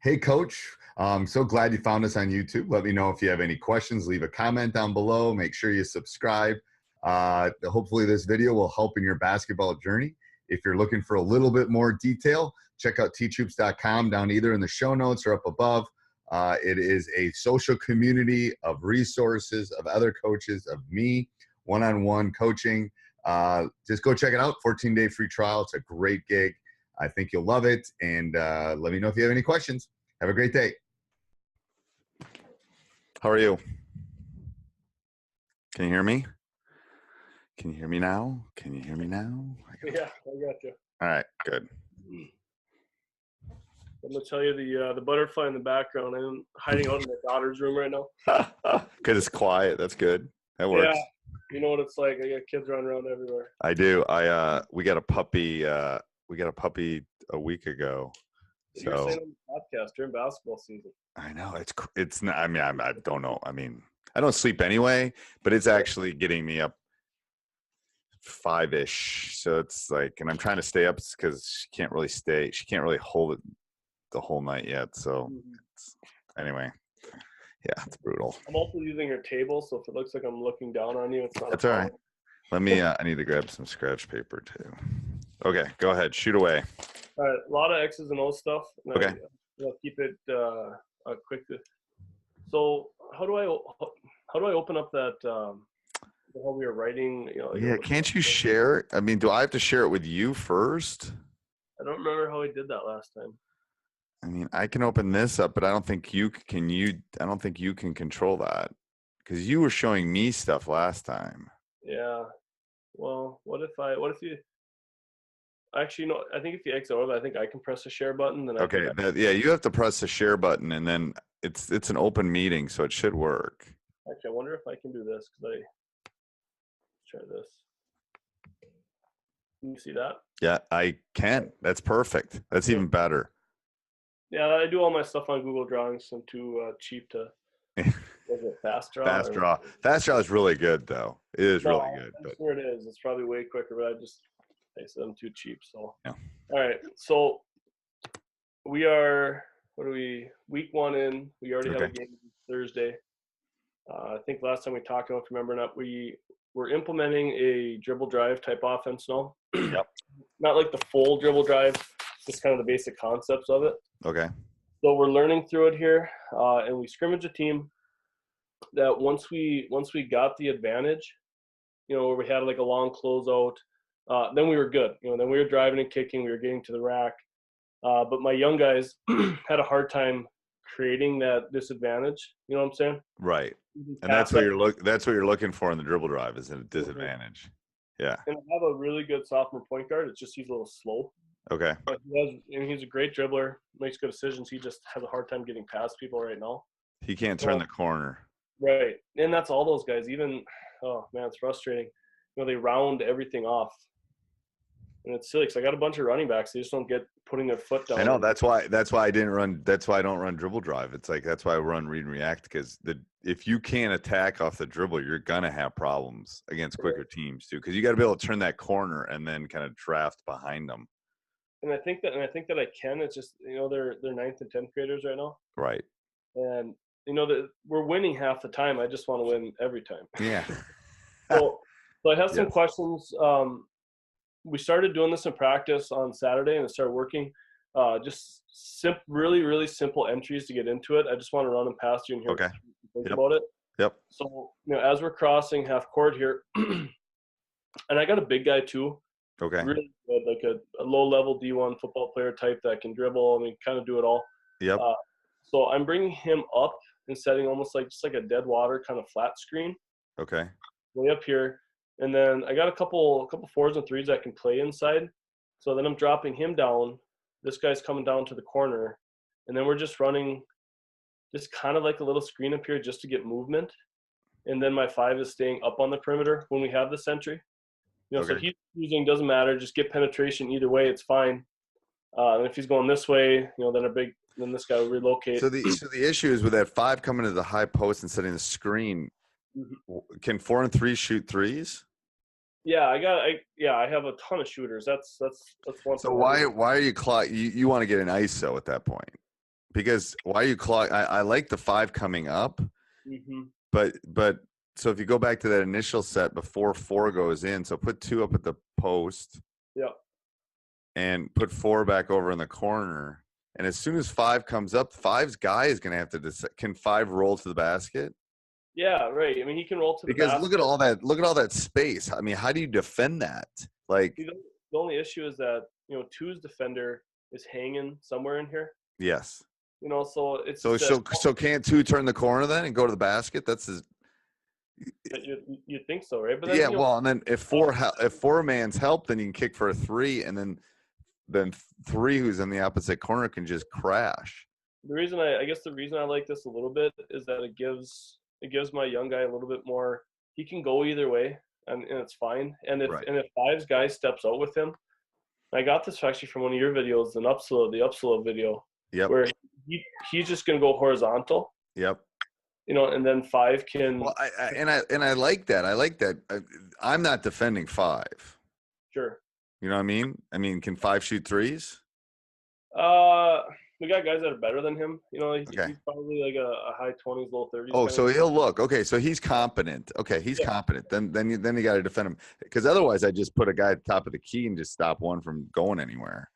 Hey, Coach. I'm so glad you found us on YouTube. Let me know if you have any questions. Leave a comment down below. Make sure you subscribe. Hopefully, this video will help in your basketball journey. If you're looking for a little bit more detail, check out teachhoops.com down either in the show notes or up above. It is a social community of resources, of other coaches, of me, one-on-one coaching. Just go check it out. 14-day free trial. It's a great gig. I think you'll love it. And let me know if you have any questions. Have a great day. How are you? Can you hear me? Can you hear me now? Can you hear me now? Yeah, I got you. All right, good. I'm gonna tell you the butterfly in the background. I'm hiding out in my daughter's room right now. Because it's quiet. That's good. That works. Yeah, you know what it's like. I got kids running around everywhere. I do. We got a puppy. We got a puppy a week ago. You're saying on the podcast during basketball season. I know it's not. I mean, I don't know. I mean, I don't sleep anyway, but it's actually getting me up 5-ish. So it's like, and I'm trying to stay up because she can't really hold it the whole night yet. So anyway, yeah, it's brutal. I'm also using your table, so if it looks like I'm looking down on you, it's not. That's all right. Let me. I need to grab some scratch paper too. Okay, go ahead. Shoot away. All right, a lot of X's and O's stuff. Okay. I'll keep it quick. So how do I open up that? How we were writing? Yeah, can't you share? I mean, do I have to share it with you first? I don't remember how we did that last time. I mean, I can open this up, but I don't think you can. I don't think you can control that because you were showing me stuff last time. Yeah. Well, what if you? Actually, no. I think if you exit over, I think I can press the share button. Then okay. Yeah, you have to press the share button, and then it's an open meeting, so it should work. Actually, I wonder if I can do this because try this. Can you see that? Yeah, I can. That's perfect. That's even better. Yeah, I do all my stuff on Google Drawings. I'm too cheap to. Was it Fast Draw? Fast Draw. Fast Draw is really good, though. It is really good. I'm sure it is. It's probably way quicker, but I said I'm too cheap. So. Yeah. All right. So we are. What are we? Week 1 in. We already have a game Thursday. I think last time we talked about, if you remember, not we're implementing a dribble drive type offense now. Yep. Not like the full dribble drive, just kind of the basic concepts of it. Okay. So we're learning through it here, and we scrimmage a team that once we got the advantage, where we had like a long closeout, then we were good. Then we were driving and kicking, we were getting to the rack. But my young guys had a hard time creating that disadvantage. You know what I'm saying? Right. And that's what you're looking for in the dribble drive is a disadvantage. Yeah. And I have a really good sophomore point guard. It's just he's a little slow. Okay. But he's a great dribbler, makes good decisions. He just has a hard time getting past people right now. He can't turn the corner. Right. And that's all those guys. Even, oh, man, it's frustrating. They round everything off. And it's silly because I got a bunch of running backs. They just don't get putting their foot down. I know. That's why I didn't run. That's why I don't run dribble drive. It's like that's why I run read and react because if you can't attack off the dribble, you're gonna have problems against quicker teams too. Because you got to be able to turn that corner and then kind of draft behind them. And I think that I can. It's just they're 9th and 10th graders right now. Right. And that we're winning half the time. I just want to win every time. Yeah. So I have some questions. We started doing this in practice on Saturday, and it started working. Just really, really simple entries to get into it. I just want to run them past you and hear what you think about it. Yep. So, as we're crossing half court here, and I got a big guy too. Okay. Really good, like a low-level D1 football player type that can dribble. I mean, kind of do it all. Yep. So I'm bringing him up and setting almost just like a dead water kind of flat screen. Okay. Way up here. And then I got a couple 4s and 3s that can play inside. So then I'm dropping him down. This guy's coming down to the corner. And then we're just running just kind of like a little screen up here just to get movement. And then my 5 is staying up on the perimeter when we have this entry. So he's using, doesn't matter. Just get penetration either way. It's fine. And if he's going this way, then this guy will relocate. So the issue is with that 5 coming to the high post and setting the screen. Mm-hmm. Can 4 and 3 shoot threes? Yeah, I have a ton of shooters. That's one. So why are you want to get an ISO at that point? because why you clock? I like the 5 coming up, Hmm. but so if you go back to that initial set before 4 goes in, so put 2 up at the post Yeah. and put 4 back over in the corner. And as soon as 5 comes up, 5's guy is going to have to decide, can 5 roll to the basket? Yeah, right. I mean, he can roll to the Because basket. look at all that space. I mean, how do you defend that? Like, See, the only issue is that, two's defender is hanging somewhere in here. yes. So it's So just that so can't 2 turn the corner then and go to the basket? That's his. you think so, right? But then, Yeah, well, and then if 4 man's help, then you can kick for a 3, and then 3 who's in the opposite corner can just crash. the reason I guess the reason I like this a little bit is that it gives my young guy a little bit more. He can go either way, and it's fine. And if Right. and if Five's guy steps out with him, I got this actually from one of your videos, the upslow video, Yep. where he's just gonna go horizontal, Yep. and then Five can. Well, I like that. I like that. I'm not defending 5. Sure. You know what I mean? I mean, can 5 shoot threes? We got guys that are better than him. Okay. He's probably like a high 20s, low 30s. Oh, kind so of. he'll look. Okay, so he's competent. Okay, he's Yeah. competent. Then you got to defend him, because otherwise I just put a guy at the top of the key and just stop one from going anywhere.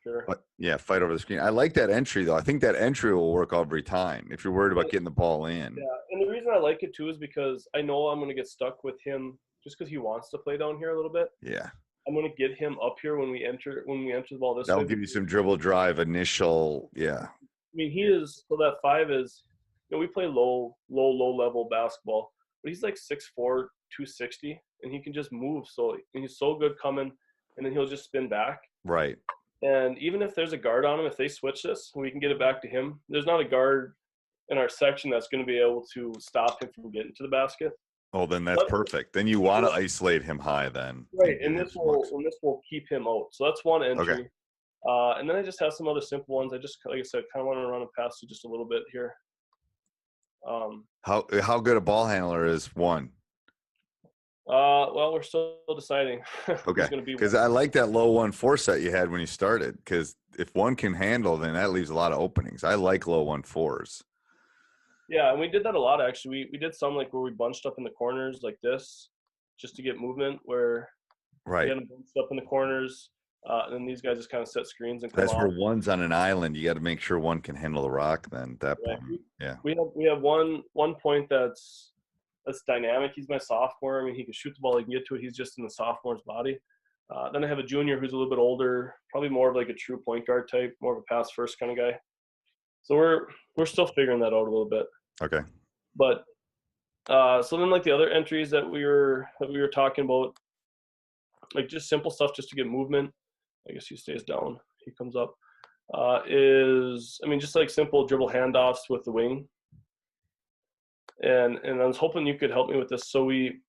Sure. But yeah, fight over the screen. I like that entry though. I think that entry will work every time if you're worried about getting the ball in. Yeah, and the reason I like it too is because I know I'm going to get stuck with him just because he wants to play down here a little bit. Yeah. I'm going to get him up here when we enter the ball this That'll way. give you some dribble drive initial. Yeah. I mean, he is, so that 5 is, we play low level basketball, but he's like 6'4", 260, and he can just move. And he's so good coming, and then he'll just spin back. Right. And even if there's a guard on him, if they switch this, we can get it back to him. There's not a guard in our section that's going to be able to stop him from getting to the basket. Oh, then that's perfect. Then you want to isolate him high then. Right, and this will keep him out. So that's one entry. Okay. And then I just have some other simple ones. I just, like I said, kind of want to run it past you just a little bit here. How good a ball handler is 1? Well, we're still deciding. Okay, because I like that low 1-4 set you had when you started. Because if 1 can handle, then that leaves a lot of openings. I like low 1-4s. Yeah, and we did that a lot actually. We did some like where we bunched up in the corners like this, just to get movement. Where right, we had them bunched up in the corners, and then these guys just kind of set screens and come that's off. where 1's on an island. You got to make sure 1 can handle the rock. Then at that point, yeah. We have one point that's dynamic. He's my sophomore. I mean, he can shoot the ball. He can get to it. He's just in the sophomore's body. Then I have a junior who's a little bit older, probably more of like a true point guard type, more of a pass first kind of guy. So we're still figuring that out a little bit. Okay. But so then like the other entries that we were talking about, like just simple stuff just to get movement. I guess he stays down. He comes up. Just like simple dribble handoffs with the wing. And I was hoping you could help me with this. So we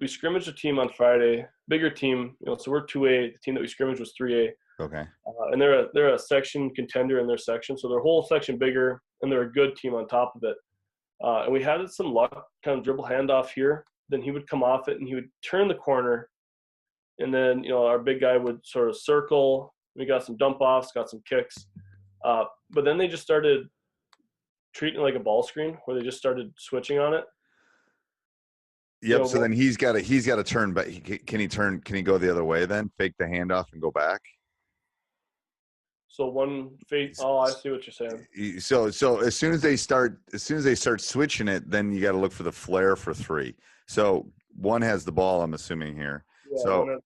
scrimmaged a team on Friday, bigger team. So we're 2A. The team that we scrimmaged was 3A. Okay. And they're a section contender in their section, so their whole section bigger, and they're a good team on top of it. And we had some luck, kind of dribble handoff here. Then he would come off it, and he would turn the corner, and then our big guy would sort of circle. We got some dump offs, got some kicks, but then they just started treating it like a ball screen, where they just started switching on it. Yep. So then he's got to turn back. Can he go the other way then? Fake the handoff and go back? So one fake. Oh, I see what you're saying. So as soon as they start switching it, then you got to look for the flare for 3. So 1 has the ball, I'm assuming here. Yeah, so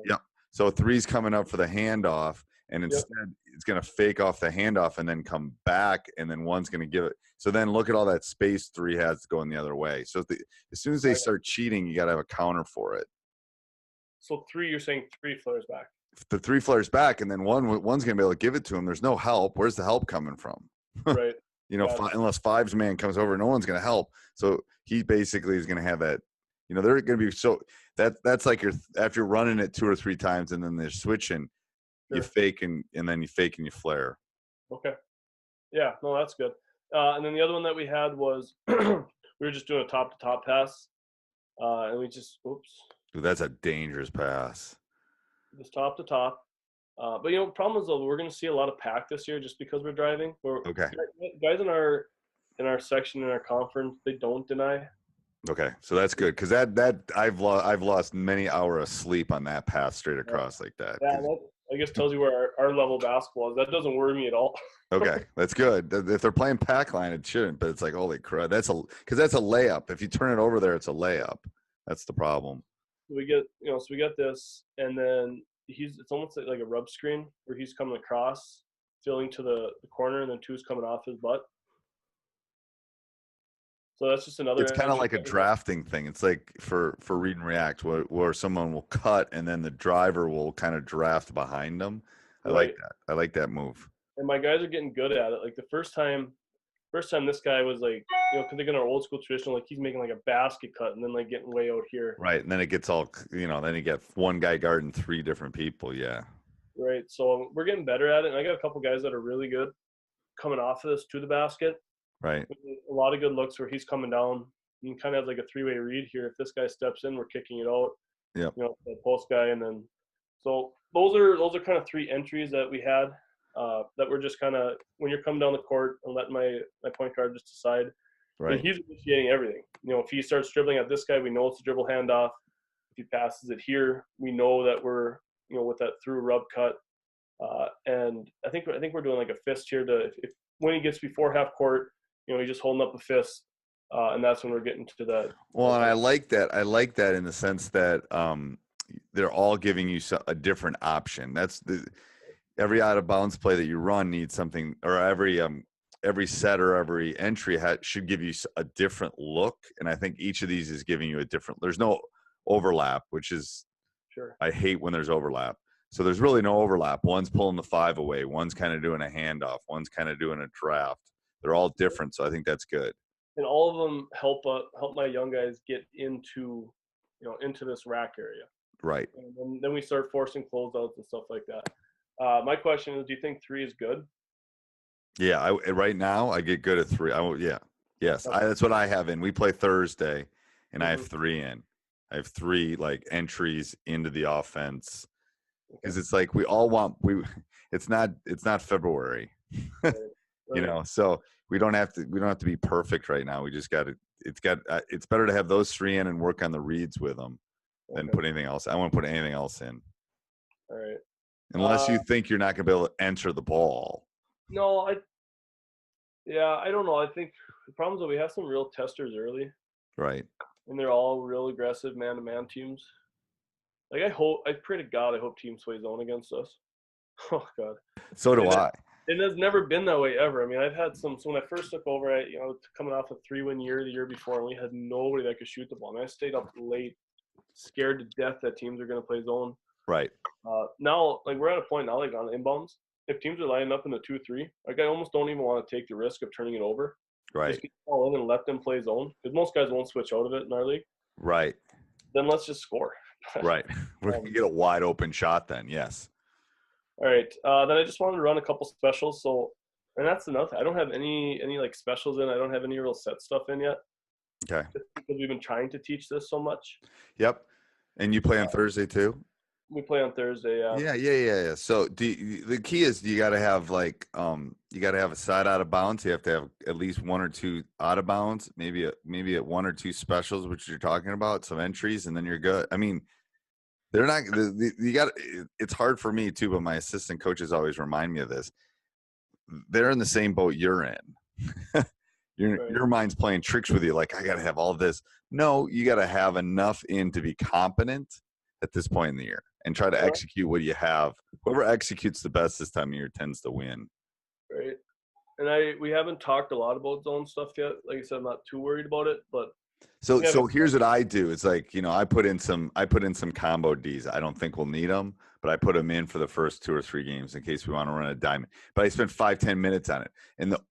yep. So 3's coming up for the handoff, and instead it's going to fake off the handoff and then come back, and then 1's going to give it. So then look at all that space 3 has going the other way. So as soon as they start cheating, you got to have a counter for it. So 3, you're saying 3 flares back. The 3 flares back, and then one's going to be able to give it to him. There's no help. Where's the help coming from? Right. Unless 5's man comes over, no one's going to help. So he basically is going to have that. They're going to be that's like after you're running it 2 or 3 times, and then they're switching. Sure. You fake and then you fake and you flare. Okay. Yeah. No, that's good. And then the other one that we had was we were just doing a top to top pass, and we just Dude, that's a dangerous pass. Just top to top. But problem is though, we're going to see a lot of pack this year just because we're driving. Okay. Guys in our section in our conference, they don't deny. Okay, so that's good because that I've lost many hours of sleep on that path straight across like that. Yeah, that I guess tells you where our level basketball is. That doesn't worry me at all. Okay, that's good. If they're playing pack line, it shouldn't. But it's like, holy crap, that's because that's a layup. If you turn it over there, it's a layup. That's the problem. We get so we got this, and then it's almost like a rub screen where he's coming across, filling to the corner, and then two's coming off his butt. So that's just another. It's kind of like a drafting thing. It's like for read and react, where someone will cut and then the driver will kind of draft behind them. I like that. I like that move. And my guys are getting good at it. Like the first time this guy was like, because they're our old school traditional, like he's making like a basket cut and then like getting way out here. Right, and then it gets all, then you get one guy guarding three different people. Yeah. Right. So we're getting better at it, and I got a couple guys that are really good coming off of this to the basket. Right. A lot of good looks where he's coming down. You can kind of have like a three-way read here. If this guy steps in, we're kicking it out. Yeah. The post guy, and then so those are kind of three entries that we had that were just kind of when you're coming down the court and letting my point guard just decide. Right. And he's initiating everything. If he starts dribbling at this guy, we know it's a dribble handoff. If he passes it here, we know that we're with that through rub cut. And I think we're doing like a fist here to if when he gets before half court. He's just holding up a fist, and that's when we're getting to that. Well, and I like that. I like that in the sense that they're all giving you a different option. That's every out of bounds play that you run needs something, or every set or every entry should give you a different look. And I think each of these is giving you a different. There's no overlap, which is sure. I hate when there's overlap. So there's really no overlap. One's pulling the 5 away. One's kind of doing a handoff. One's kind of doing a draft. They're all different, so I think that's good. And all of them help my young guys get into this rack area. Right. And then we start forcing closeouts and stuff like that. My question is, do you think 3 is good? Yeah, right now I get good at 3. Yes, okay. That's what I have in. We play Thursday, and I have 3 in. I have 3 like entries into the offense because it's like we all want It's not February. Right. So we don't have to be perfect right now. We just it's better to have those 3 in and work on the reads with them than put anything else. I won't put anything else in. All right. Unless you think you're not going to be able to enter the ball. No, I don't know. I think the problem is that we have some real testers early. Right. And they're all real aggressive man-to-man teams. Like I pray to God, I hope teams play zone against us. Oh God. So do I. It has never been that way ever. I mean, I've had so when I first took over, coming off a 3-win year the year before, and we had nobody that could shoot the ball. I mean, I stayed up late, scared to death that teams are going to play zone. Right. Now, like we're at a point now, like on inbounds, if teams are lining up in the 2-3, like I almost don't even want to take the risk of turning it over. Right. Just get the ball in and let them play zone because most guys won't switch out of it in our league. Right. Then let's just score. Right. We're gonna get a wide open shot then. Yes. All right. Then I just wanted to run a couple specials. So, and that's enough. I don't have any like specials in. I don't have any real set stuff in yet. Okay. Just because we've been trying to teach this so much. Yep. And you play on Thursday too? We play on Thursday. Yeah. Yeah. So the key is you got to have a side out of bounds. You have to have at least 1 or 2 out of bounds, maybe at 1 or 2 specials, which you're talking about, some entries, and then you're good. I mean, they're not. It's hard for me too, but my assistant coaches always remind me of this. They're in the same boat you're in. Your mind's playing tricks with you. Like I got to have all this. No, you got to have enough in to be competent at this point in the year and try to execute what you have. Whoever executes the best this time of year tends to win. Right. And we haven't talked a lot about zone stuff yet. Like I said, I'm not too worried about it, but. So here's what I do. It's like, I put in some combo Ds. I don't think we'll need them, but I put them in for the first 2 or 3 games in case we want to run a diamond. But I spent 5-10 minutes on it.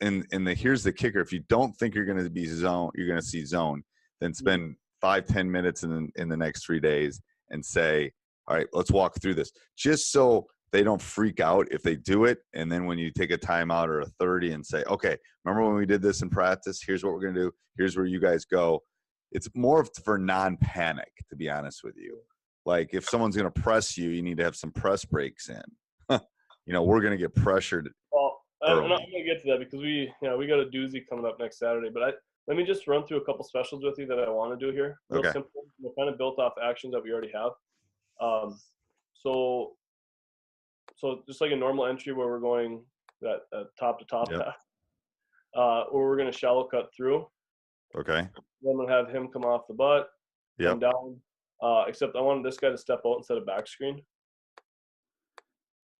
And here's the kicker. If you don't think you're going to be zone, you're going to see zone, then spend 5-10 minutes in the next 3 days and say, all right, let's walk through this. Just so they don't freak out if they do it. And then when you take a timeout or a 30 and say, okay, remember when we did this in practice? Here's what we're going to do. Here's where you guys go. It's more for non-panic, to be honest with you. Like if someone's going to press you, you need to have some press breaks in. we're going to get pressured Well, I'm early. going to get to that because we got a doozy coming up next Saturday. But let me just run through a couple specials with you that I want to do here. Real Okay. simple. We're kind of built off actions that we already have. So just like a normal entry where we're going that top to top Yep. path, or we're going to shallow cut through. Okay. Then we'll have him come off the butt, come Yep. down. Except I wanted this guy to step out instead of back screen.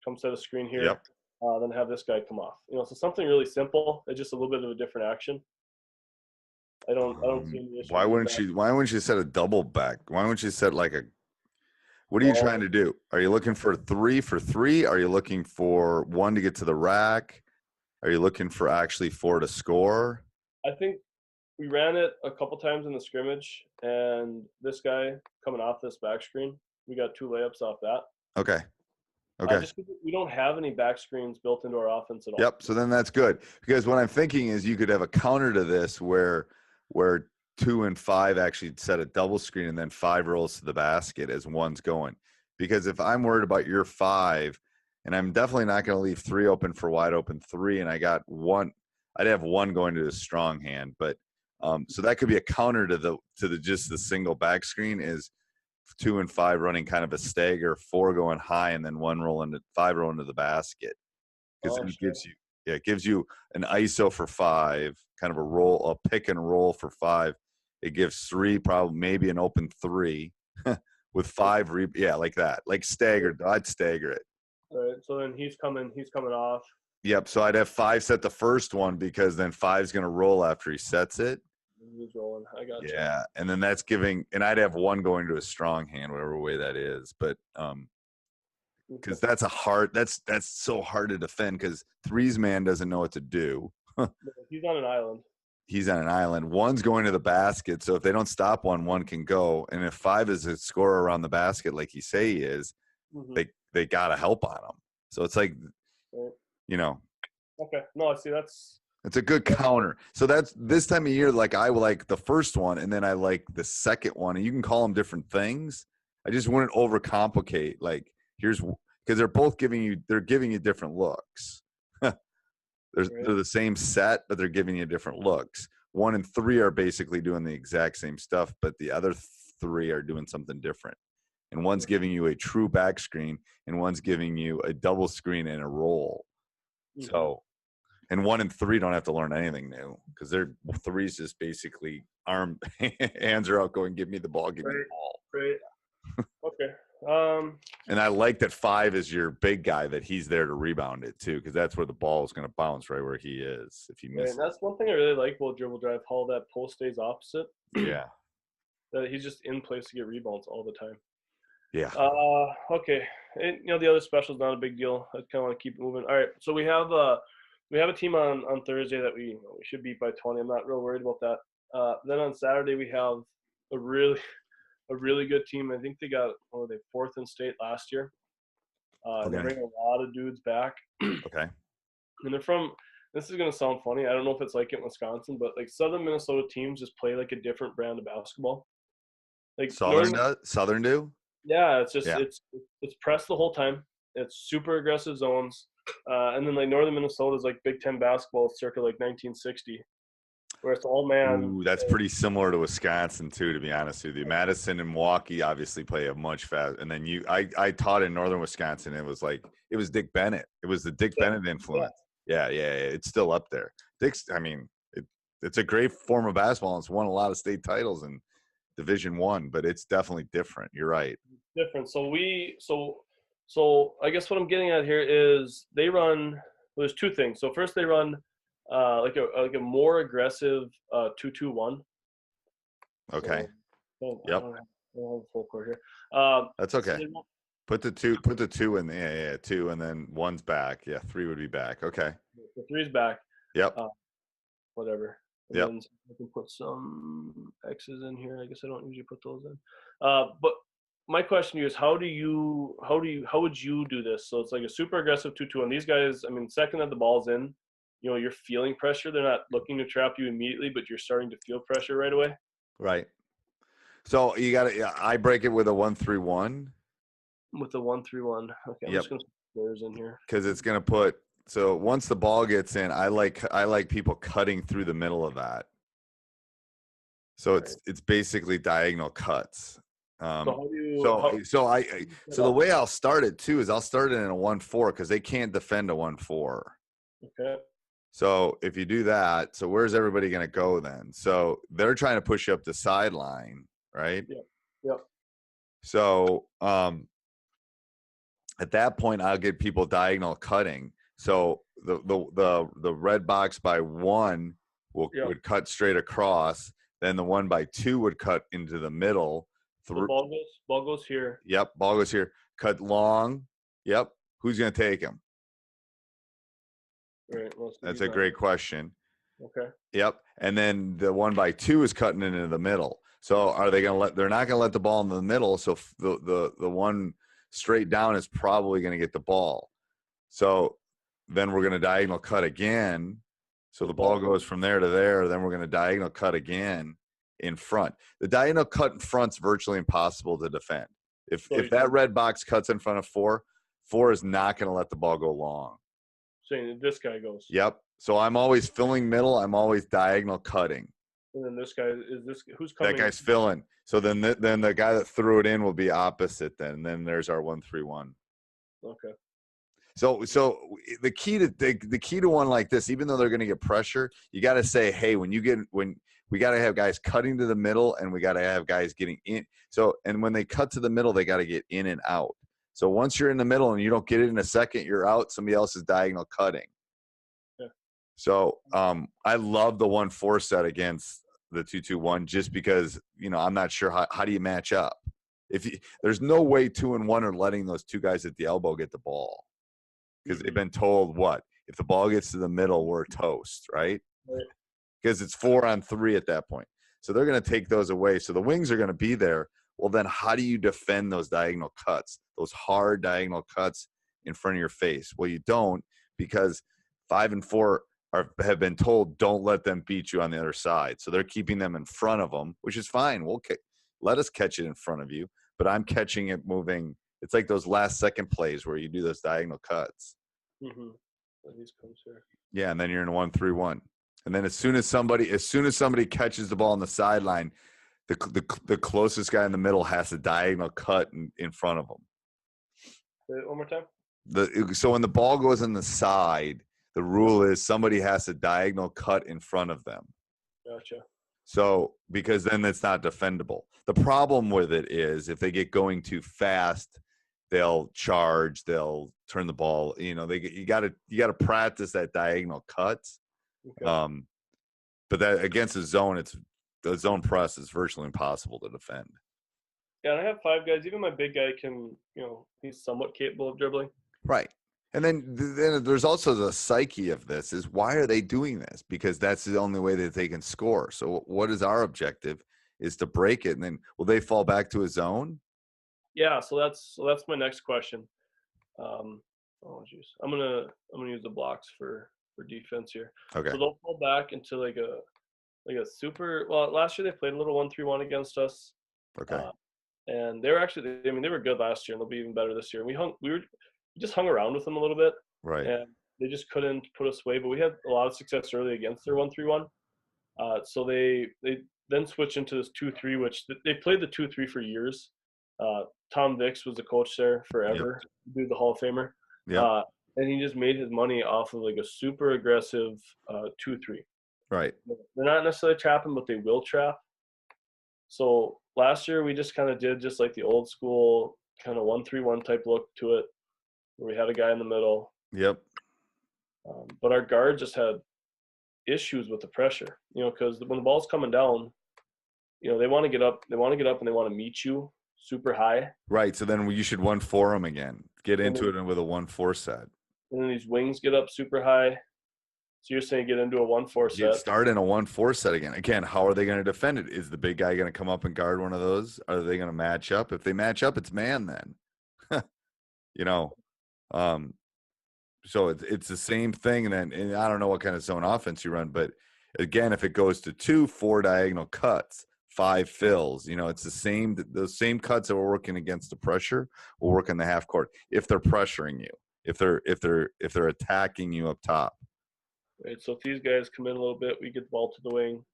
Come set a screen here. Yep. Then have this guy come off. So something really simple. It's just a little bit of a different action. I don't see any issue. Why wouldn't you set a double back? Why wouldn't you set like what are you trying to do? Are you looking for 3 for 3? Are you looking for 1 to get to the rack? Are you looking for actually 4 to score? I think we ran it a couple times in the scrimmage, and this guy coming off this back screen, we got 2 layups off that. Okay. Okay. Just because we don't have any back screens built into our offense at all. Yep. So then that's good, because what I'm thinking is you could have a counter to this where 2 and 5 actually set a double screen and then 5 rolls to the basket as 1's going. Because if I'm worried about your 5, and I'm definitely not going to leave 3 open for wide open 3, and I got 1, I'd have 1 going to the strong hand. But so that could be a counter to just the single back screen is 2 and 5 running kind of a stagger, 4 going high, and then 1 rolling to 5 rolling to the basket. Because it gives you an ISO for 5, kind of a pick and roll for 5. It gives 3 probably maybe an open 3 with 5 like that, like staggered. I'd stagger it. All right. So then he's coming off. Yep. So I'd have 5 set the first one, because then 5's going to roll after he sets it. He's rolling. I got you. Yeah, and then that's giving, and I'd have 1 going to a strong hand, whatever way that is. But because that's so hard to defend, because 3's man doesn't know what to do. He's on an island. He's on an island. 1's going to the basket, so if they don't stop 1 can go. And if 5 is a scorer around the basket, like you say he is, they gotta help on him. So it's like, Okay. No, I see. It's a good counter. So that's this time of year. Like I like the first one, and then I like the second one, and you can call them different things. I just wouldn't overcomplicate. Like because they're giving you different looks. They're the same set, but they're giving you different looks. 1 and 3 are basically doing the exact same stuff, but the other 3 are doing something different. And 1's giving you a true back screen, and 1's giving you a double screen and a roll. So, and 1 and 3 don't have to learn anything new, because they're 3's just basically hands are out, going, give me the ball, give me the ball. Right. Okay. And I like that 5 is your big guy, that he's there to rebound it too, because that's where the ball is going to bounce, right where he is. If he misses, that's one thing I really like about Dribble Drive, how that post stays opposite. Yeah. That he's just in place to get rebounds all the time. Yeah. Okay. And, the other special is not a big deal. I kind of want to keep it moving. All right. So we have a team on Thursday that we should beat by 20. I'm not real worried about that. Then on Saturday we have a really good team. I think they got 4th in state last year. Okay. They bring a lot of dudes back. Okay. And they're from. This is gonna sound funny. I don't know if it's like it in Wisconsin, but like Southern Minnesota teams just play like a different brand of basketball. Like Southern do? Yeah, it's just it's press the whole time. It's super aggressive zones, and then like Northern Minnesota is like Big Ten basketball circa like 1960, where it's all man. Ooh, that's pretty similar to Wisconsin too, to be honest with you. Madison and Milwaukee obviously play a much fast, and then I taught in Northern Wisconsin. It was Dick Bennett. It was the Dick Bennett influence. Yeah, it's still up there. It's a great form of basketball. And it's won a lot of state titles in Division I, but it's definitely different. You're right. Different. So I guess what I'm getting at here is they run. Well, there's 2 things. So first they run like a more aggressive 2-2-1. Okay. So, yep. I don't have full court here. That's okay. So put the two in the 2, and then 1's back. Yeah, 3 would be back. Okay. The 3's back. Yep. Whatever. And yep. Then I can put some X's in here. I guess I don't usually put those in. But my question to you is, how would you do this? So it's like a super aggressive 2-2, and these guys, second that the ball's in, you're feeling pressure. They're not looking to trap you immediately, but you're starting to feel pressure right away. Right. So you got to. I break it with a 1-3-1. With the 1-3-1. Okay. I'm just gonna squares in here. Because it's going to put, so once the ball gets in, I like people cutting through the middle of that. So it's basically diagonal cuts. So the way I'll start it too is I'll start it in a 1-4 because they can't defend a 1-4. Okay. So if you do that, so where's everybody going to go then? So they're trying to push you up the sideline, right? Yep. So at that point, I'll get people diagonal cutting. So the red box by 1 would cut straight across. Then the 1 by 2 would cut into the middle. The ball goes here. Yep, ball goes here. Cut long. Yep. Who's going to take him? Right. That's a great question. Okay. Yep. And then the 1 by 2 is cutting into the middle. So are they going to they're not going to let the ball in the middle. So the one straight down is probably going to get the ball. So then we're going to diagonal cut again. So the ball goes from there to there. Then we're going to diagonal cut again in front. The diagonal cut in front's virtually impossible to defend. If that red box cuts in front of 4 is not going to let the ball go long. Saying this guy goes. Yep. So I'm always filling middle. I'm always diagonal cutting. And then this guy who's coming? That guy's filling. So then the guy that threw it in will be opposite. Then there's our 1-3-1. Okay. So the key to one like this, even though they're going to get pressure, you got to say, hey, when we got to have guys cutting to the middle and we got to have guys getting in. So, and when they cut to the middle, they got to get in and out. So once you're in the middle and you don't get it in a second, you're out. Somebody else is diagonal cutting. Yeah. So I love the 1-4 set against the 2-2-1 just because, I'm not sure how do you match up. There's no way 2 and 1 are letting those 2 guys at the elbow get the ball because they've been told what? If the ball gets to the middle, we're toast, right? Because it's 4 on 3 at that point. So they're going to take those away. So the wings are going to be there. Well, then how do you defend those diagonal cuts, those hard diagonal cuts in front of your face? Well, you don't because 5 and 4 have been told don't let them beat you on the other side. So they're keeping them in front of them, which is fine. Let us catch it in front of you, but I'm catching it moving. It's like those last second plays where you do those diagonal cuts. Mm-hmm. These comes here. Yeah, and then you're in a 1-3-1. And then as soon as somebody catches the ball on the sideline, the closest guy in the middle has a diagonal cut in front of them. Say it one more time. So when the ball goes in the side, the rule is somebody has a diagonal cut in front of them. Gotcha. So because then it's not defendable. The problem with it is if they get going too fast, they'll charge, they'll turn the ball. You got to practice that diagonal cut. Okay. But that against the zone press is virtually impossible to defend. Yeah, and I have 5 guys. Even my big guy can, he's somewhat capable of dribbling. Right. And then there's also the psyche of this is why are they doing this? Because that's the only way that they can score. So what is our objective is to break it. And then will they fall back to a zone? Yeah. So that's my next question. I'm going to use the blocks for defense here. Okay. So they'll fall back into like a super, well, last year they played a little 1-3-1 against us. Okay. And they were actually, they were good last year and they'll be even better this year. We just hung around with them a little bit. Right. And they just couldn't put us away, but we had a lot of success early against their 1-3-1. So they then switched into this 2-3, which they played the 2-3 for years. Tom Vicks was the coach there forever, dude, the Hall of Famer. Yeah. And he just made his money off of like a super aggressive 2-3. Right. They're not necessarily trapping, but they will trap. So last year we just kind of did just like the old school kind of 1-3-1 type look to it, where we had a guy in the middle. Yep. But our guard just had issues with the pressure, because when the ball's coming down, they want to get up. They want to get up and they want to meet you super high. Right. So then you should 1-4 them again. Get into it with a 1-4 set. And then these wings get up super high. So you're saying get into a 1-4 set. Start in a 1-4 set again. Again, how are they going to defend it? Is the big guy going to come up and guard one of those? Are they going to match up? If they match up, it's man then. So it's the same thing. And I don't know what kind of zone offense you run, but again, if it goes to 2-4 diagonal cuts, 5 fills, it's those same cuts that we're working against the pressure will work in the half court if they're pressuring you. if they're attacking you up top. Right. So if these guys come in a little bit, we get the ball to the wing,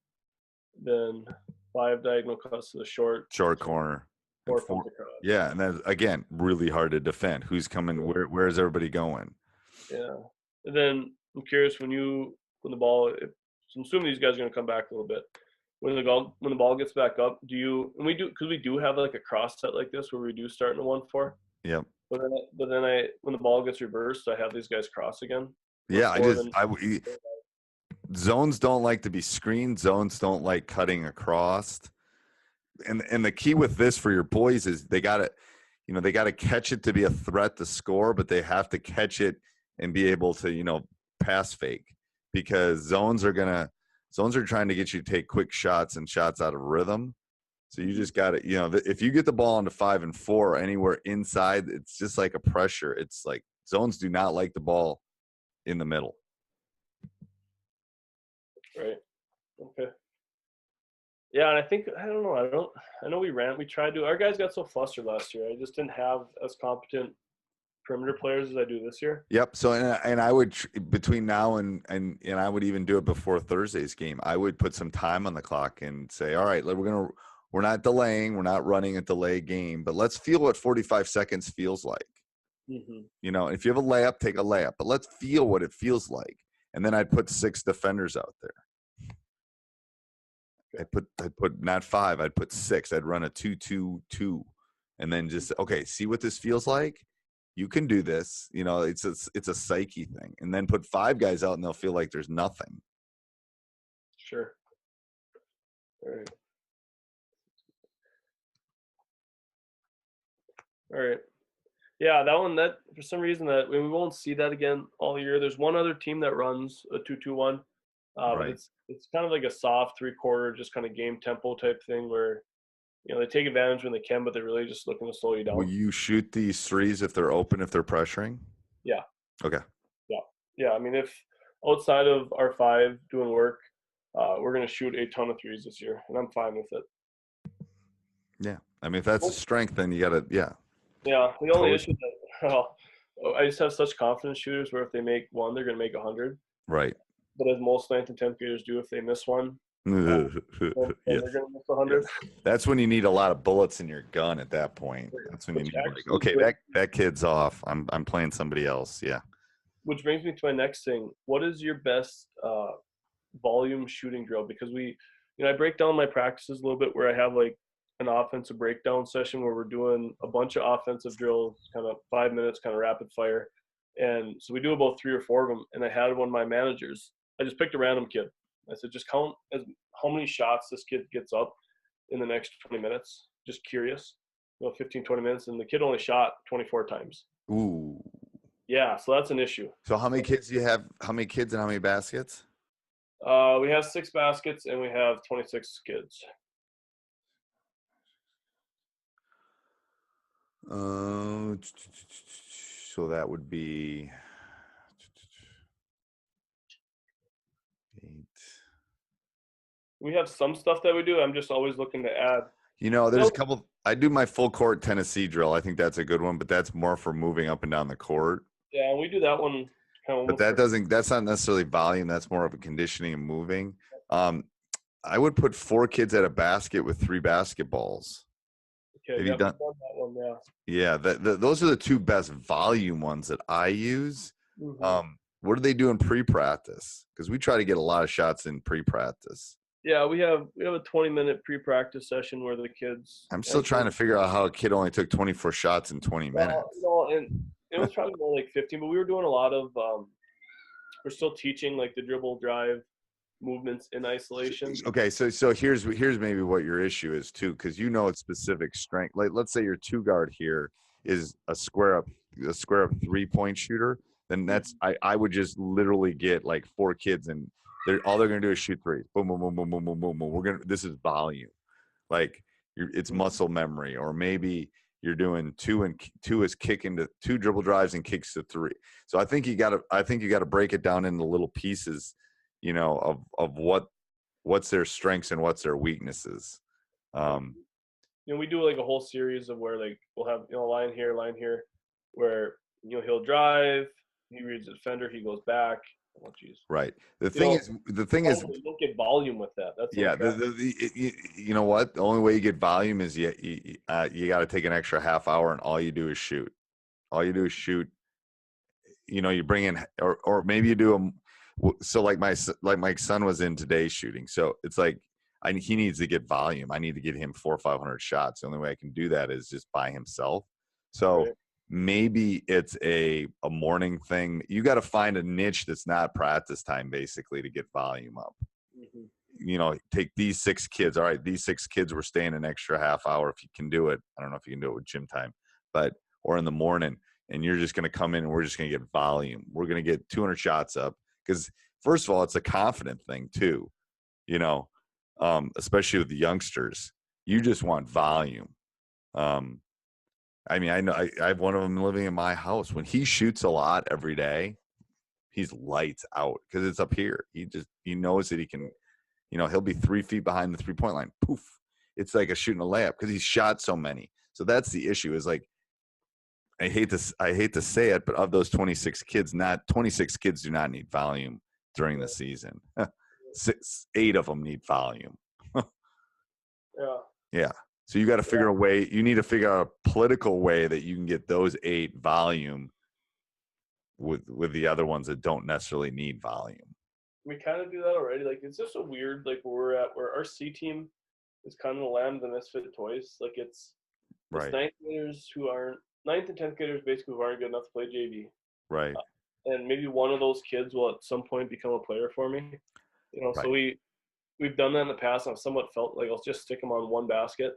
then 5 diagonal cuts to the short corner. Or And 4, comes across. yeah, and then again, really hard to defend. Who's coming? Where's everybody going? Yeah. And then I'm curious when the ball, so I'm assuming these guys are going to come back a little bit. When the ball gets back up, because we do have like a cross set like this where we do start in a 1-4. Yep. But then when the ball gets reversed, I have these guys cross again. Yeah, zones don't like to be screened. Zones don't like cutting across. And the key with this for your boys is they got to catch it to be a threat to score, but they have to catch it and be able to, pass fake, because zones are trying to get you to take quick shots and shots out of rhythm. So you just got to, if you get the ball into 5 and 4 anywhere inside, it's just like a pressure. It's like zones do not like the ball in the middle. Right. Okay. Yeah, and I don't know. I know we tried to. Our guys got so flustered last year. I just didn't have as competent perimeter players as I do this year. Yep. So, and I would, between now and I would even do it before Thursday's game, I would put some time on the clock and say, all right, we're not delaying. We're not running a delay game, but let's feel what 45 seconds feels like. Mm-hmm. If you have a layup, take a layup, but let's feel what it feels like. And then I'd put 6 defenders out there. I'd put not 5, I'd put 6. I'd run a 2-2-2, and then just, okay, see what this feels like. You can do this. It's a psyche thing. And then put 5 guys out, and they'll feel like there's nothing. Sure. All right. Yeah, that for some reason we won't see that again all year. There's one other team that runs a 2-2-1. Right. But it's kind of like a soft 3-quarter, just kind of game tempo type thing where, they take advantage when they can, but they're really just looking to slow you down. Will you shoot these threes if they're open, if they're pressuring? Yeah. Okay. Yeah. I mean, if outside of our 5 doing work, we're going to shoot a ton of threes this year, and I'm fine with it. Yeah. I mean, if that's a strength, then you got to, yeah. Yeah. The only issue that I just have such confidence shooters where if they make 1, they're going to make 100. Right. But as most 9th and 10th graders do, if they miss 1, yes. they're going to miss 100. Yes. That's when you need a lot of bullets in your gun at that point. That's when you need, like, okay, that kid's off. I'm playing somebody else. Yeah. Which brings me to my next thing. What is your best volume shooting drill? Because I break down my practices a little bit where I have like an offensive breakdown session where we're doing a bunch of offensive drills, kind of 5 minutes, kind of rapid fire. And so we do about 3 or 4 of them. And I had one of my managers. I just picked a random kid. I said, just count how many shots this kid gets up in the next 20 minutes. Just curious, 15, 20 minutes. And the kid only shot 24 times. Ooh. Yeah, so that's an issue. So how many kids do you have? How many kids and how many baskets? We have 6 baskets and we have 26 kids. So that would be 8. We have some stuff that we do. I'm just always looking to add. There's a couple. I do my full court Tennessee drill. I think that's a good one, but that's more for moving up and down the court. Yeah, and we do that one. But that's not necessarily volume. That's more of a conditioning and moving. I would put 4 kids at a basket with 3 basketballs. Okay, have you done that one? Yeah. Those are the 2 best volume ones that I use. Mm-hmm. What do they do in pre-practice? Because we try to get a lot of shots in pre-practice. Yeah, we have a 20-minute pre-practice session where the kids. I'm still trying to figure out how a kid only took 24 shots in 20 minutes. And it was probably more like 15, but we were doing a lot of. We're still teaching like the dribble drive movements in isolation. Okay, so here's maybe what your issue is too, because it's specific strength. Like let's say your 2 guard here is a square up 3-point shooter. Then that's I would just literally get like 4 kids and all they're gonna do is shoot threes. Boom, boom, boom, boom, boom, boom, boom, boom. This is volume. Like it's muscle memory, or maybe you're doing 2 is kick into 2 dribble drives and kicks to 3. So I think you gotta break it down into little pieces, of what's their strengths and what's their weaknesses. We do like a whole series of where like we'll have line here, where he'll drive, he reads the defender, he goes back. Oh, geez. Right. The You thing know, is, the thing is, you don't get volume with that. That's yeah. You know what? The only way you get volume is you got to take an extra half hour, and all you do is shoot. All you do is shoot. You bring in, or maybe you do so like my son was in today's shooting. So it's like he needs to get volume. I need to get him 400 or 500 shots. The only way I can do that is just by himself. So maybe it's a morning thing. You got to find a niche that's not practice time, basically, to get volume up. Take these 6 kids. All right, these 6 kids were staying an extra half hour if you can do it. I don't know if you can do it with gym time, or in the morning. And you're just going to come in and we're just going to get volume. We're going to get 200 shots up because, first of all, it's a confident thing too, especially with the youngsters. You just want volume. I know I have one of them living in my house. When he shoots a lot every day, he's lights out because it's up here. He knows that he can, he'll be 3 feet behind the 3-point line. Poof. It's like shooting a layup because he's shot so many. So that's the issue is like, I hate to say it, but of those 26 kids, not 26 kids do not need volume during the season. 8 of them need volume. Yeah. So you got to figure a way. You need to figure out a political way that you can get those 8 volume with the other ones that don't necessarily need volume. We kind of do that already. Like it's just a weird where our C team is kind of the land of the misfit toys. Like it's ninth graders who aren't. 9th and 10th graders basically who aren't good enough to play JV. Right. And maybe one of those kids will at some point become a player for me. So we've done that in the past. I've somewhat felt like I'll just stick them on one basket,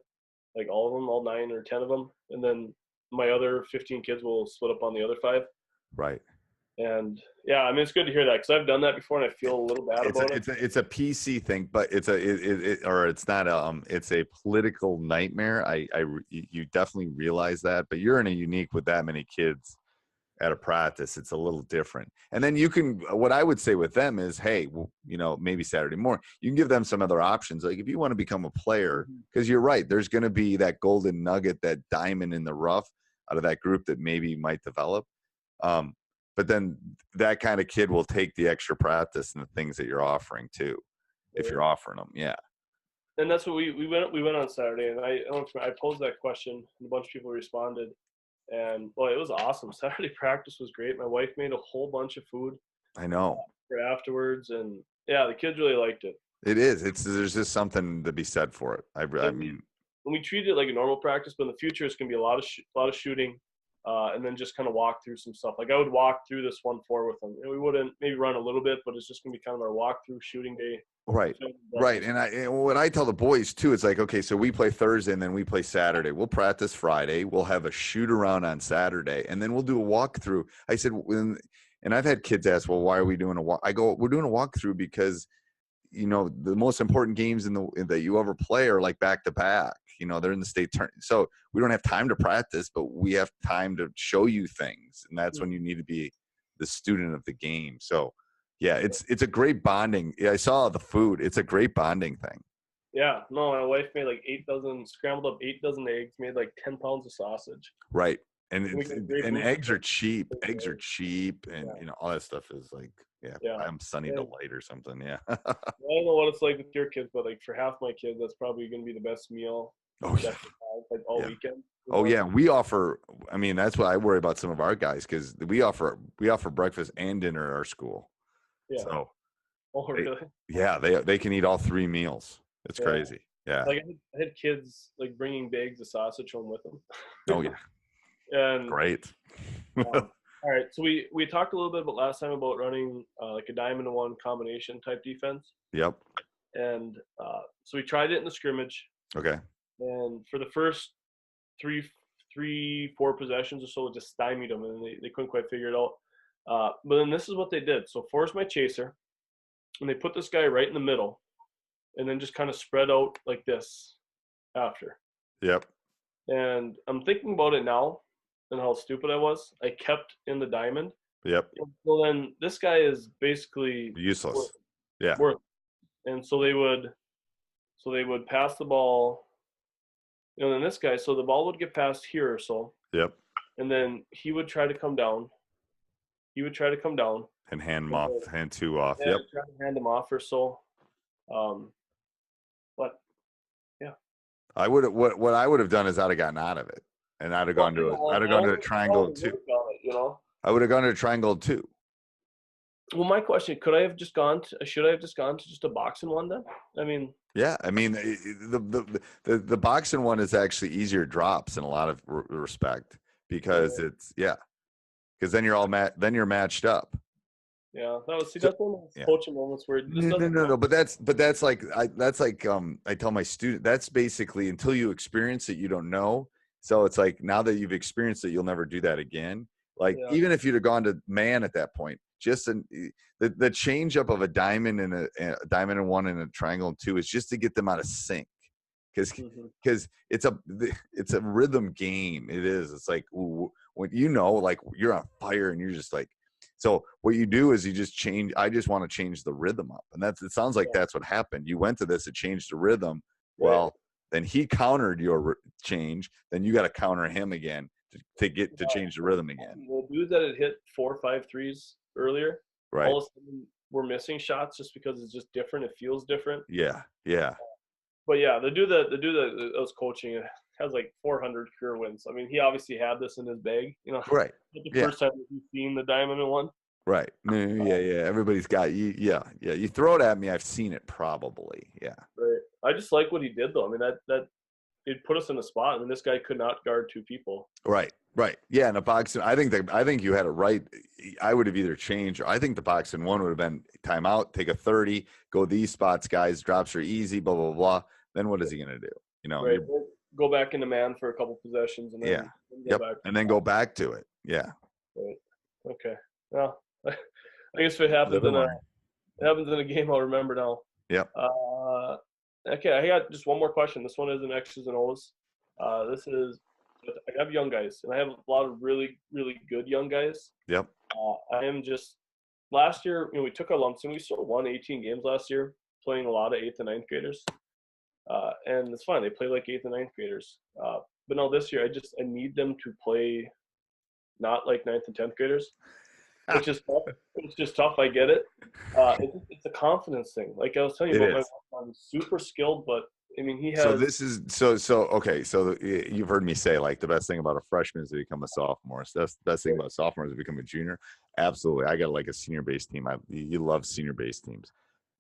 like all of them, all 9 or 10 of them. And then my other 15 kids will split up on the other 5. Right. And it's good to hear that because I've done that before and I feel a little bad about it. It's a PC thing, but it's a political nightmare. You definitely realize that, but you're in a unique with that many kids at a practice. It's a little different. And then what I would say with them is, hey, maybe Saturday morning, you can give them some other options. Like if you want to become a player, because you're right, there's going to be that golden nugget, that diamond in the rough out of that group that maybe might develop. But then that kind of kid will take the extra practice and the things that you're offering too, if you're offering them. Yeah. And that's what we went on Saturday, and I posed that question, and a bunch of people responded, and it was awesome. Saturday practice was great. My wife made a whole bunch of food. I know. For afterwards, and the kids really liked it. It is. There's just something to be said for it. I mean, when we treat it like a normal practice, but in the future it's going to be a lot of shooting. And then just kind of walk through some stuff. Like I would walk through this 1-4 with them. We wouldn't maybe run a little bit, but it's just going to be kind of our walk-through shooting day. Right. And what I tell the boys too, it's like, okay, so we play Thursday and then we play Saturday. We'll practice Friday. We'll have a shoot around on Saturday, and then we'll do a walkthrough. I said, and I've had kids ask, well, why are we doing a walk? I go, we're doing a walkthrough because, the most important games that you ever play are like back to back. They're in the state tournament. So we don't have time to practice, but we have time to show you things. And that's when you need to be the student of the game. So yeah, it's a great bonding. I saw the food. It's a great bonding thing. Yeah. No, my wife made like scrambled up 8 dozen eggs, made like 10 pounds of sausage. Right. And eggs are cheap. Eggs are cheap. And all that stuff is like, I'm Sunny Delight or something. Yeah. I don't know what it's like with your kids, but like for half my kids, that's probably going to be the best meal. Oh yeah. Like all weekend. Oh yeah. We offer, that's what I worry about some of our guys, because we offer breakfast and dinner at our school. Yeah. So really? They can eat all 3 meals. It's crazy. Yeah. Like I had kids like bringing bags of sausage home with them. Oh yeah. And great. All right, so we talked a little bit about last time about running like a diamond and 1 combination type defense. Yep. And so we tried it in the scrimmage. Okay. And for the first 3-4 possessions or so, it just stymied them, and they couldn't quite figure it out. But then this is what they did. So Forrest, my chaser, and they put this guy right in the middle, and then just kind of spread out like this after. Yep. And I'm thinking about it now and how stupid I was. I kept in the diamond. Yep. So then this guy is basically useless. And so they would pass the ball. And then this guy, so the ball would get passed here or so. Yep. and then he would try to come down. And hand them off, hand two off. Yeah, Yep. try to hand them off or so. But yeah, I would have what I would have done is I'd have gotten out of it, and I'd have gone to a triangle two. I would have gone to a triangle two. Well, my question: should I have just gone to just a boxing one then? I mean, yeah, I mean the boxing one is actually easier drops in a lot of respect because because then you're matched up. Yeah, that's one of those coaching moments where it just no, but that's like I tell my student, that's basically until you experience it, you don't know. So it's like now that you've experienced it, you'll never do that again. Like even if you'd have gone to man at that point, just the change up of a diamond and a diamond and one and a triangle and two is just to get them out of sync. Because it's a rhythm game. It is. It's like when like you're on fire and you're just like. So what you do is you just change. I just want to change the rhythm up, and it sounds like that's what happened. You went to this, it changed the rhythm. Well, then he countered your change. Then you got to counter him again to change the rhythm again. The dudes that had hit 4 or 5 threes earlier, right? All of a sudden we're missing shots just because it's just different. It feels different. Yeah. But yeah, the dude that was coaching has like 400 career wins. I mean, he obviously had this in his bag, Right. The first time that he's seen the diamond in one. Right. Yeah. Everybody's got you. Yeah. You throw it at me, I've seen it probably. Yeah. Right. I just like what he did though. I mean, that it put us in a spot. I mean, this guy could not guard 2 people. Right. Yeah, in a boxing, I think you had it right. I would have either changed, or I think the boxing one would have been timeout, take a 30, go these spots, guys, drops are easy, blah blah blah. Then what is he gonna do? Right. Go back into man for a couple possessions, and then then go back to it. Yeah. Right. Okay. Well, I guess if it happens in a game, I'll remember now. Yep. Okay, I got just one more question. This one isn't X's and O's. This is I have young guys, and I have a lot of really, really good young guys. Yep. I am just last year, we took our lumps and we still won 18 games last year, playing a lot of 8th and 9th graders. And it's fine. They play like 8th and 9th graders. But no, this year I need them to play not like 9th and 10th graders, which is tough. It's just tough. I get it. It's a confidence thing. Like I was telling you about I'm super skilled, but I mean, he has. So this is okay. So you've heard me say like the best thing about a freshman is to become a sophomore. So that's the best thing about a sophomore is to become a junior. Absolutely, I got like a senior based team. You love senior based teams.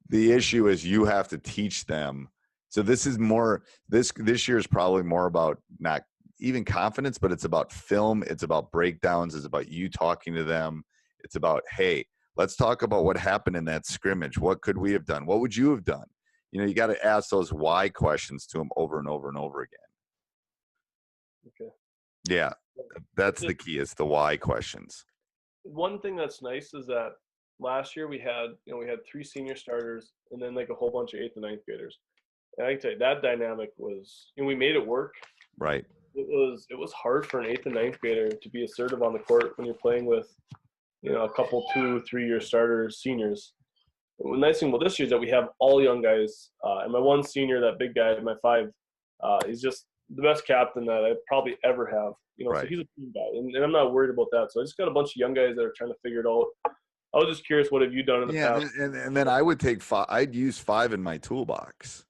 The issue is you have to teach them. So this is more. This year is probably more about not even confidence, but it's about film. It's about breakdowns. It's about you talking to them. It's about, hey, let's talk about what happened in that scrimmage. What could we have done? What would you have done? You got to ask those why questions to them over and over and over again. Okay. Yeah, that's the key. Is the why questions. One thing that's nice is that last year we had 3 senior starters and then like a whole bunch of 8th and 9th graders. And I can tell you that dynamic was, we made it work. Right. It was hard for an 8th and 9th grader to be assertive on the court when you're playing with, a couple 2-3 year starters, seniors. The nice thing about this year is that we have all young guys. And my one senior, that big guy, my 5, he's just the best captain that I probably ever have. Right. So he's a team guy, and I'm not worried about that. So I just got a bunch of young guys that are trying to figure it out. I was just curious, what have you done in the past? And then I would take 5. I'd use 5 in my toolbox.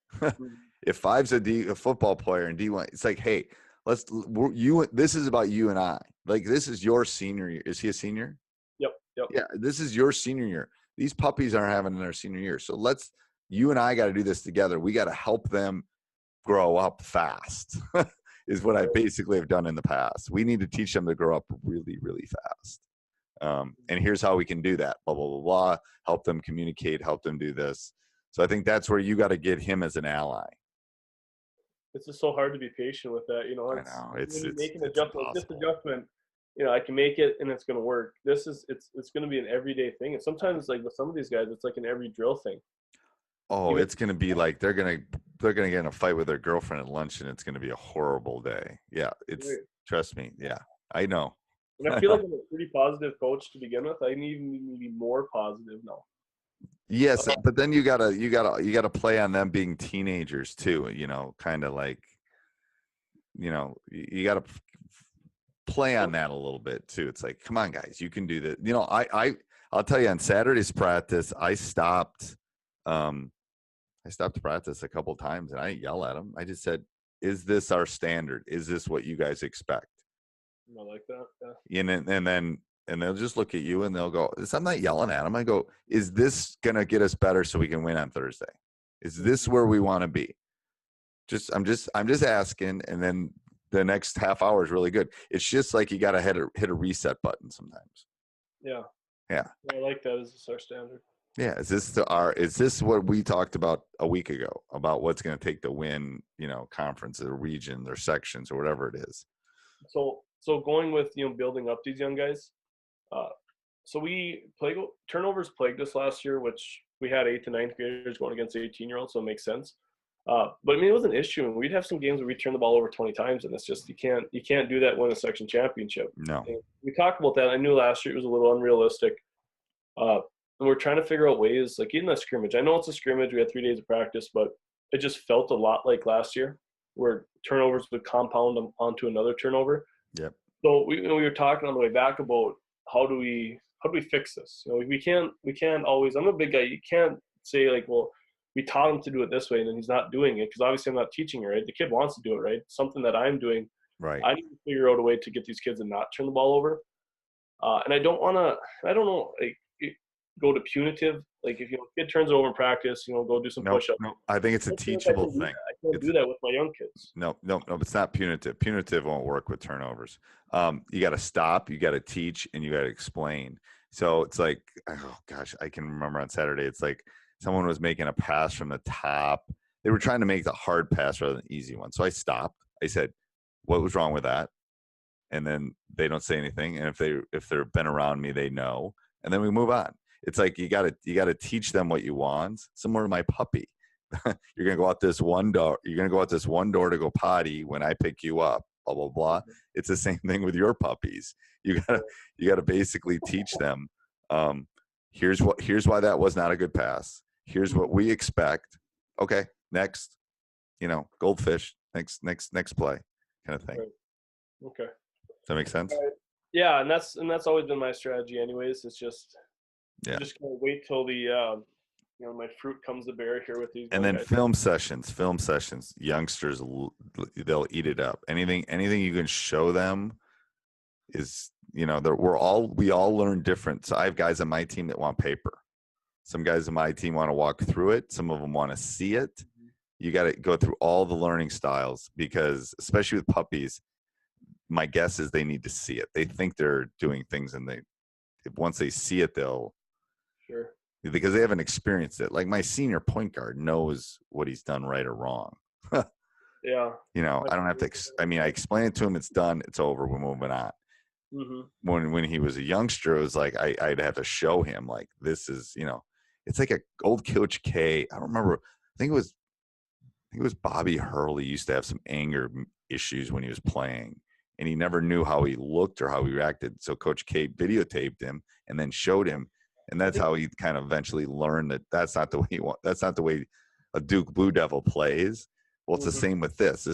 If 5's a football player and D1, it's like, hey, this is about you and I. Like, this is your senior year. Is he a senior? Yep. Yeah, this is your senior year. These puppies aren't having their senior year. So you and I got to do this together. We got to help them grow up fast is what I basically have done in the past. We need to teach them to grow up really, really fast. And here's how we can do that, blah, blah, blah, blah, help them communicate, help them do this. So I think that's where you got to get him as an ally. It's just so hard to be patient with that. I know. It's making adjustment. This adjustment, I can make it and it's going to work. It's going to be an everyday thing. And sometimes like with some of these guys, it's like an every drill thing. Oh, it's going to be like they're going to get in a fight with their girlfriend at lunch and it's going to be a horrible day. Yeah, trust me. Yeah, I know. And I feel like I'm a pretty positive coach to begin with. I need to be more positive now. Yes, but then you gotta play on them being teenagers too. Kind of like, you gotta play on that a little bit too. It's like, come on, guys, you can do that. You know, I'll tell you, on Saturday's practice, I stopped practice a couple times, and I didn't yell at them. I just said, "Is this our standard? Is this what you guys expect?" I like that. Yeah. And they'll just look at you and they'll go, I'm not yelling at them. I go, is this going to get us better so we can win on Thursday? Is this where we want to be? I'm just asking. And then the next half hour is really good. It's just like you got to hit a reset button sometimes. Yeah. Yeah. I like that. Is this our standard? Yeah. Is this what we talked about a week ago about what's going to take to win, you know, conference or region or sections or whatever it is? So going with, you know, building up these young guys. So turnovers plagued us last year, which we had 8th and 9th graders going against 18-year-olds, so it makes sense. But I mean, it was an issue, and we'd have some games where we turn the ball over 20 times, and it's just you can't do that and win a section championship. No. And we talked about that. I knew last year it was a little unrealistic, and we're trying to figure out ways, like even that scrimmage. I know it's a scrimmage. We had 3 days of practice, but it just felt a lot like last year, where turnovers would compound onto another turnover. Yep. So we were talking on the way back about how do we fix this? You know, we can't always. I'm a big guy. You can't say like, well, we taught him to do it this way, and then he's not doing it because obviously I'm not teaching it right. The kid wants to do it right. Something that I'm doing. Right. I need to figure out a way to get these kids to not turn the ball over. And I don't want to. I don't know. Like go to punitive. Like if a kid turns over in practice, go do some push-ups. No, I think it's a teachable thing. I can't do that with my young kids. No, it's not punitive. Punitive won't work with turnovers. You got to stop, you got to teach, and you got to explain. So it's like, oh gosh, I can remember on Saturday, it's like someone was making a pass from the top. They were trying to make the hard pass rather than the easy one. So I stopped. I said, what was wrong with that? And then they don't say anything. And if they've been around me, they know. And then we move on. It's like you gotta teach them what you want. Similar to my puppy. You're gonna go out this one door. You're gonna go out this one door to go potty when I pick you up. Blah blah blah. It's the same thing with your puppies. You gotta basically teach them. Here's why that was not a good pass. Here's what we expect. Okay, next. Goldfish. Next play, kind of thing. Right. Okay. Does that make sense? Yeah, and that's always been my strategy. Anyways, it's just. Yeah. I'm just gonna wait till the my fruit comes to bear here with these. And then guys. film sessions. Youngsters, they'll eat it up. Anything you can show them is we all learn different. So I have guys on my team that want paper. Some guys on my team want to walk through it. Some of them want to see it. You got to go through all the learning styles because, especially with puppies, my guess is they need to see it. They think they're doing things, and once they see it, they'll. Sure. Because they haven't experienced it. Like my senior point guard knows what he's done right or wrong. Yeah. I don't have to. I explain it to him. It's done. It's over. We're moving on. Mm-hmm. When he was a youngster, it was like I'd have to show him like this is it's like a old Coach K. I don't remember. I think it was Bobby Hurley used to have some anger issues when he was playing, and he never knew how he looked or how he reacted. So Coach K videotaped him and then showed him. And that's how he kind of eventually learned that that's not the way that's not the way a Duke Blue Devil plays. Well, it's the same with this.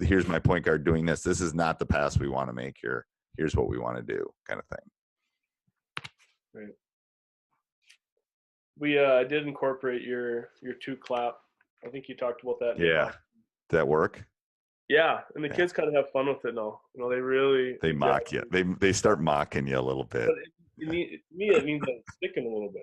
Here's my point guard doing this. This is not the pass we want to make here. Here's what we want to do, kind of thing. Right. We did incorporate your 2-clap. I think you talked about that. Yeah. Did that work? Yeah, and the kids kind of have fun with it now. They mock you. They start mocking you a little bit. To me, it means that it's sticking a little bit.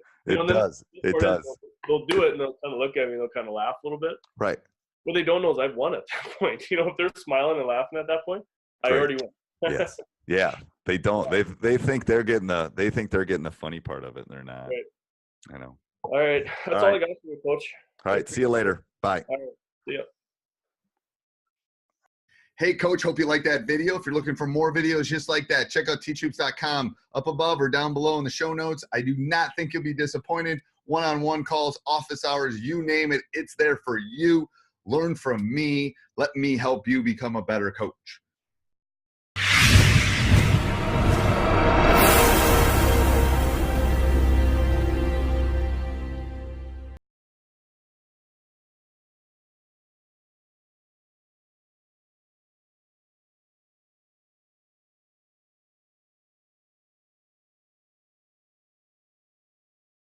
It does. They'll do it, and they'll kind of look at me, and they'll kind of laugh a little bit. Right. What they don't know is I've won at that point. If they're smiling and laughing at that point, I already won. Yes. Yeah. They don't. They think they're getting the funny part of it, and they're not. Right. I know. All right. That's all I got for you, Coach. All right. See you later. Bye. All right. See ya. Hey, Coach, hope you like that video. If you're looking for more videos just like that, check out teachhoops.com up above or down below in the show notes. I do not think you'll be disappointed. One-on-one calls, office hours, you name it, it's there for you. Learn from me. Let me help you become a better coach.